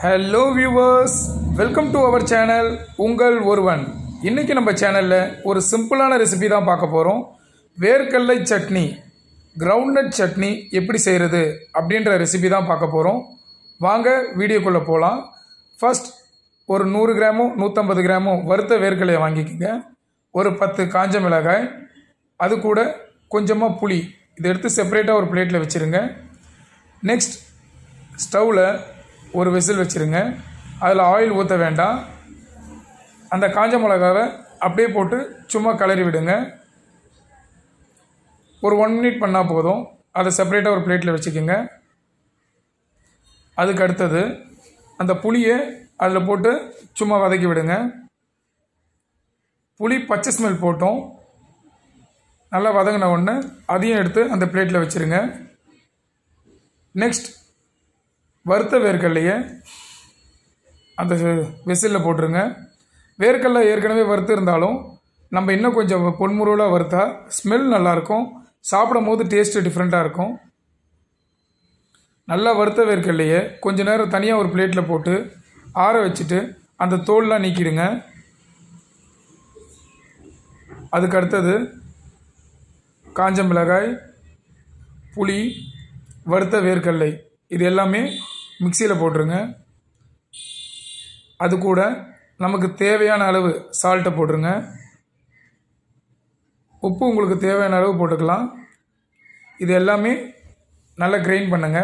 Hello viewers, welcome to our channel உங்கள் ஒருவன். இன்னைக்கு நம்ம சேனல்ல ஒரு சிம்பிளான ரெசிபி தான் பார்க்க போறோம். வேர்க்கடலை சட்னி, groundnut chutney எப்படி செய்யறது அப்படிங்கற ரெசிபி தான் பார்க்க போறோம். வாங்க வீடியோக்குள்ள போலாம். ஃபர்ஸ்ட் ஒரு 100 கிராமோ 150 கிராமோ வறுத்த வேர்க்கடலையை வாங்கிக்கங்க. ஒரு 10 காஞ்ச மிளகாய், அது கூட கொஞ்சமா புளி. இதை எடுத்து செப்பரேட்டா ஒரு பிளேட்ல வச்சிருங்க. நெக்ஸ்ட் ஸ்டவ்ல ஒரு விசில் வச்சிருங்க. அதில் ஆயில் ஊற்ற வேண்டாம். அந்த காஞ்ச மிளகாவை அப்படியே போட்டு சும்மா கிளறி விடுங்க. ஒரு 1 மினிட் பண்ணால் போதும். அதை செப்பரேட்டாக ஒரு பிளேட்டில் வச்சுக்கோங்க. அதுக்கு அடுத்தது அந்த புளியை அதில் போட்டு சும்மா வதக்கி விடுங்க. புளி பச்சை ஸ்மெல் போட்டோம். நல்லா வதங்கின உடனே அதையும் எடுத்து அந்த பிளேட்டில் வச்சுருங்க. நெக்ஸ்ட் வறுத்த வேர்க்கடலையை அந்த விசிலில் போட்டுருங்க. வேர்க்கடலை ஏற்கனவே வறுத்து இருந்தாலும் நம்ம இன்னும் கொஞ்சம் பொன்முருவலாக வறுத்தா ஸ்மெல் நல்லாயிருக்கும், சாப்பிடும் போது டேஸ்ட்டு டிஃப்ரெண்ட்டாக இருக்கும். நல்லா வறுத்த வேர்க்கடலையை கொஞ்ச நேரம் தனியாக ஒரு பிளேட்டில் போட்டு ஆற வச்சுட்டு அந்த தோல்லாம் நீக்கிடுங்க. அதுக்கு அடுத்தது காஞ்ச மிளகாய், புளி, வறுத்த வேர்க்கடலை இது எல்லாமே மிக்சியில் போட்டுருங்க. அது கூட நமக்கு தேவையான அளவு சால்ட்டை போட்டுருங்க. உப்பு உங்களுக்கு தேவையான அளவு போட்டுக்கலாம். இது எல்லாமே நல்லா கிரைண்ட் பண்ணுங்க.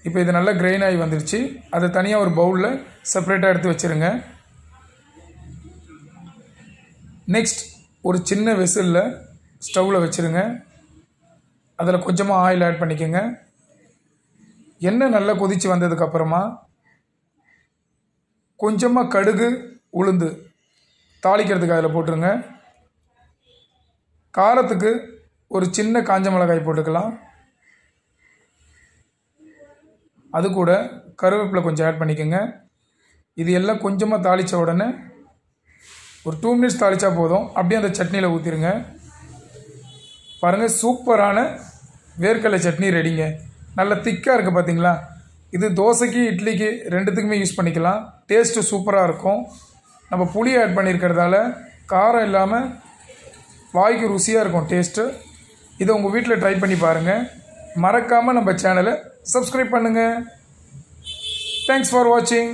இப்போ இது நல்லா கிரைண்ட் ஆகி வந்துடுச்சு. அதை தனியாக ஒரு பவுலில் செப்பரேட்டாக எடுத்து வச்சுருங்க. நெக்ஸ்ட் ஒரு சின்ன வெசிலில் ஸ்டவ்வில் வச்சுருங்க. அதில் கொஞ்சமாக ஆயில் ஆட் பண்ணிக்கோங்க. எண்ணெய் நல்லா கொதித்து வந்ததுக்கப்புறமா கொஞ்சமாக கடுகு, உளுந்து தாளிக்கிறதுக்கு அதில் போட்டுருங்க. காரத்துக்கு ஒரு சின்ன காஞ்ச மிளகாய் போட்டுக்கலாம். அது கூட கருவேப்பிலை கொஞ்சம் ஆட் பண்ணிக்கோங்க. இது எல்லாம் கொஞ்சமாக தாளித்த உடனே ஒரு 2 மினிட்ஸ் தாளித்தா போதும். அப்படியே அந்த சட்னியில் ஊற்றிடுங்க. பாருங்கள், சூப்பரான வேர்க்கடலை சட்னி ரெடிங்க. நல்ல திக்காக இருக்குது பார்த்தீங்களா? இது தோசைக்கு, இட்லிக்கு ரெண்டுத்துக்குமே யூஸ் பண்ணிக்கலாம். டேஸ்ட்டு சூப்பராக இருக்கும். நம்ம புளி ஆட் பண்ணியிருக்கிறதால காரம் இல்லாமல் வாய்க்கு ருசியாக இருக்கும் டேஸ்ட்டு. இதை உங்கள் வீட்டில் ட்ரை பண்ணி பாருங்கள். மறக்காமல் நம்ம சேனலை சப்ஸ்கிரைப் பண்ணுங்கள். தேங்க்ஸ் ஃபார் வாட்சிங்.